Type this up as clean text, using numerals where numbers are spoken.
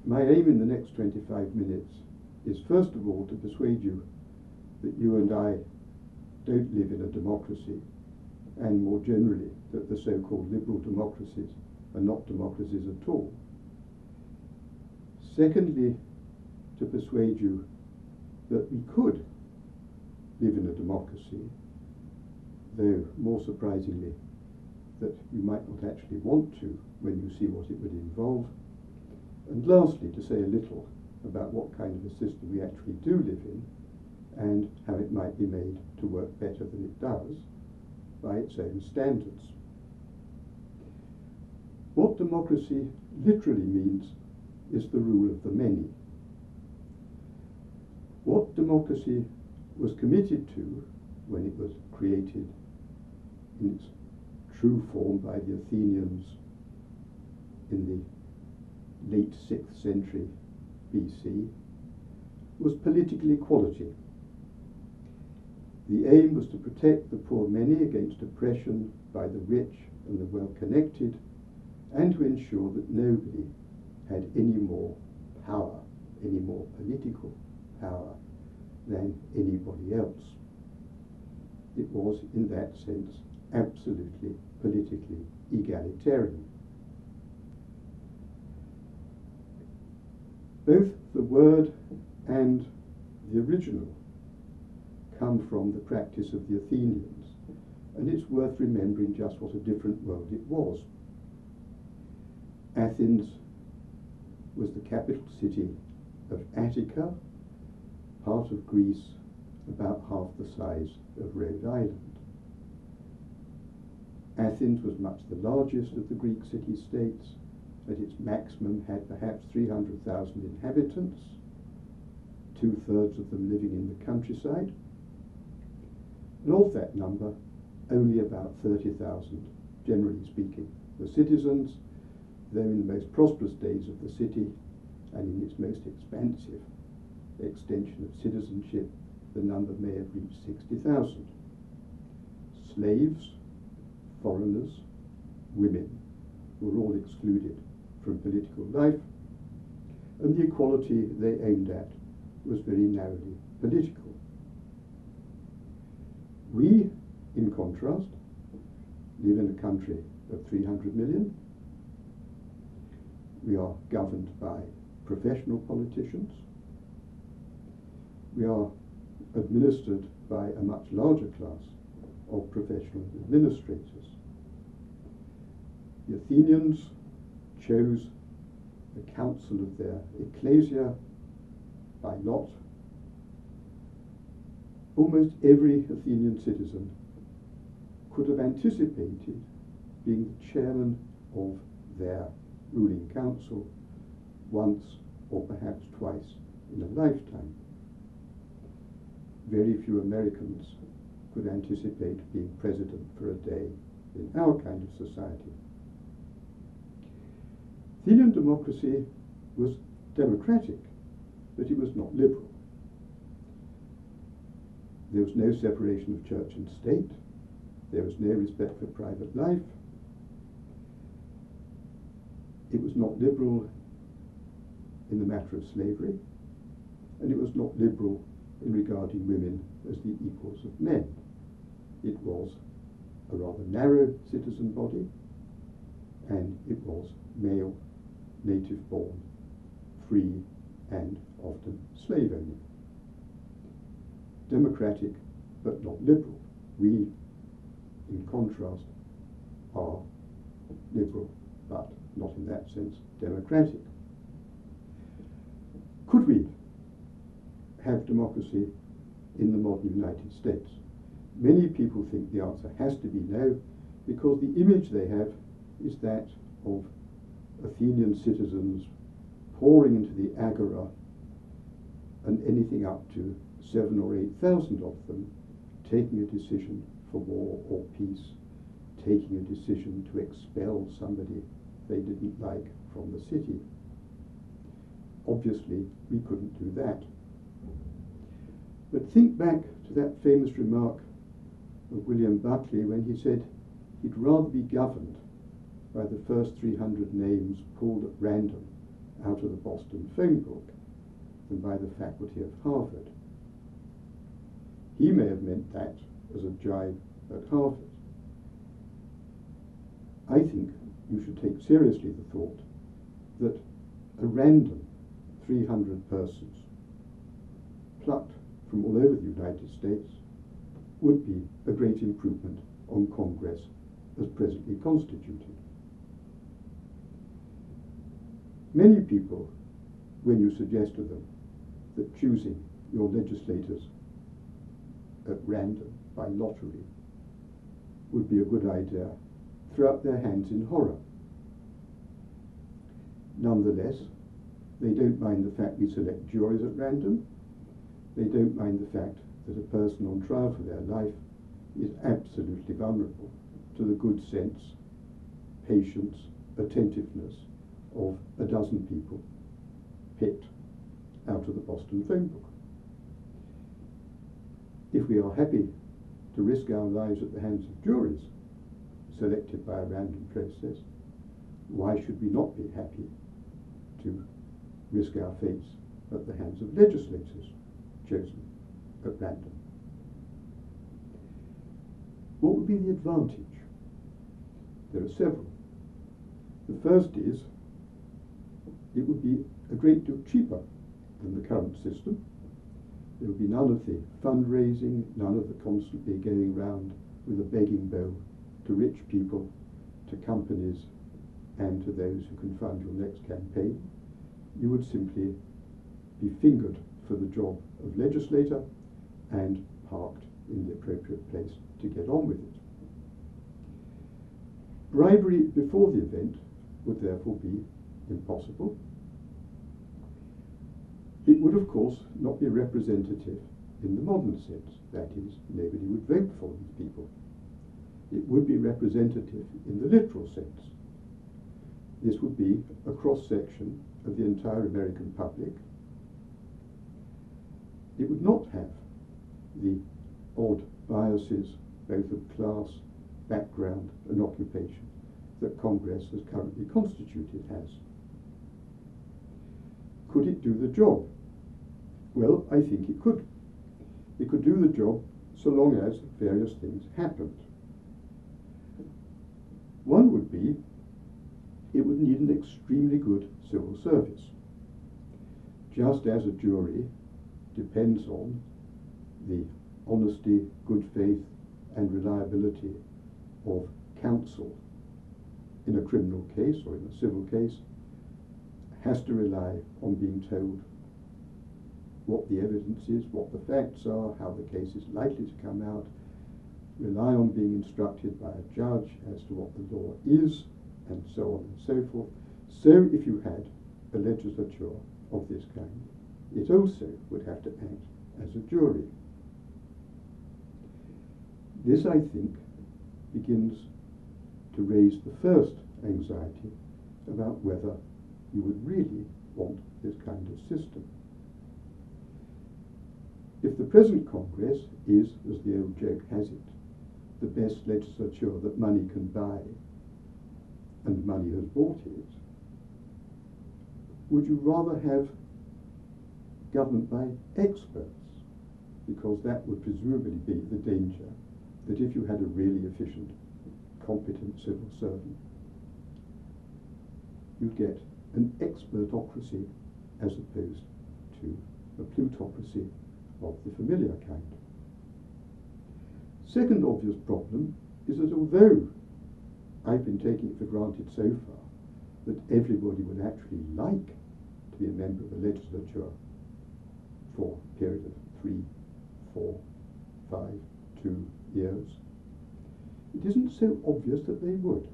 My aim in the next 25 minutes is first of all to persuade you that you and I don't live in a democracy, and more generally that the so-called liberal democracies are not democracies at all. Secondly, to persuade you that we could live in a democracy, though more surprisingly that you might not actually want to when you see what it would involve. And lastly, to say a little about what kind of a system we actually do live in and how it might be made to work better than it does by its own standards. What democracy literally means is the rule of the many. What democracy was committed to when it was created in its true form by the Athenians in the late 6th century BC was political equality. The aim was to protect the poor many against oppression by the rich and the well-connected, and to ensure that nobody had any more power, any more political power than anybody else. It was, in that sense, absolutely politically egalitarian. Both the word and the original come from the practice of the Athenians, and it's worth remembering just what a different world it was. Athens was the capital city of Attica, part of Greece about half the size of Rhode Island. Athens was much the largest of the Greek city-states. At its maximum had perhaps 300,000 inhabitants, 2/3 of them living in the countryside. And of that number, only about 30,000, generally speaking, were citizens, though in the most prosperous days of the city and in its most expansive extension of citizenship, the number may have reached 60,000. Slaves, foreigners, women were all excluded from political life, and the equality they aimed at was very narrowly political. We, in contrast, live in a country of 300 million. We are governed by professional politicians. We are administered by a much larger class of professional administrators. The Athenians chose the council of their ecclesia by lot. Almost every Athenian citizen could have anticipated being the chairman of their ruling council once or perhaps twice in a lifetime. Very few Americans could anticipate being president for a day in our kind of society. Athenian democracy was democratic, but it was not liberal. There was no separation of church and state. There was no respect for private life. It was not liberal in the matter of slavery, and it was not liberal in regarding women as the equals of men. It was a rather narrow citizen body, and it was male, native-born, free, and often slave-owning. Democratic, but not liberal. We, in contrast, are liberal, but not in that sense democratic. Could we have democracy in the modern United States? Many people think the answer has to be no, because the image they have is that of Athenian citizens pouring into the agora, and anything up to 7,000 or 8,000 of them taking a decision for war or peace, taking a decision to expel somebody they didn't like from the city. Obviously, we couldn't do that. But think back to that famous remark of William Buckley when he said he'd rather be governed by the first 300 names pulled at random out of the Boston phone book than by the faculty of Harvard. He may have meant that as a jibe at Harvard. I think you should take seriously the thought that a random 300 persons plucked from all over the United States would be a great improvement on Congress as presently constituted. Many people, when you suggest to them that choosing your legislators at random by lottery would be a good idea, throw up their hands in horror. Nonetheless, they don't mind the fact we select juries at random. They don't mind the fact that a person on trial for their life is absolutely vulnerable to the good sense, patience, attentiveness of a dozen people picked out of the Boston phone book. If we are happy to risk our lives at the hands of juries selected by a random process, why should we not be happy to risk our fates at the hands of legislators chosen at random? What would be the advantage? There are several. The first is it would be a great deal cheaper than the current system. There would be none of the fundraising, none of the constantly going round with a begging bowl to rich people, to companies, and to those who can fund your next campaign. You would simply be fingered for the job of legislator and parked in the appropriate place to get on with it. Bribery before the event would therefore be impossible. It would, of course, not be representative in the modern sense. That is, nobody would vote for these people. It would be representative in the literal sense. This would be a cross-section of the entire American public. It would not have the odd biases, both of class, background, and occupation, that Congress as currently constituted has. Could it do the job? Well, I think it could. It could do the job so long as various things happened. One would be, it would need an extremely good civil service. Just as a jury depends on the honesty, good faith, and reliability of counsel in a criminal case or in a civil case, has to rely on being told what the evidence is, what the facts are, how the case is likely to come out, rely on being instructed by a judge as to what the law is, and so on and so forth. So if you had a legislature of this kind, it also would have to act as a jury. This, I think, begins to raise the first anxiety about whether you would really want this kind of system. If the present Congress is, as the old joke has it, the best legislature that money can buy, and money has bought it, would you rather have government by experts? Because that would presumably be the danger, that if you had a really efficient, competent civil servant, you'd get an expertocracy as opposed to a plutocracy of the familiar kind. Second obvious problem is that although I've been taking it for granted so far that everybody would actually like to be a member of the legislature for a period of 3, 4, 5, 2 years, it isn't so obvious that they would.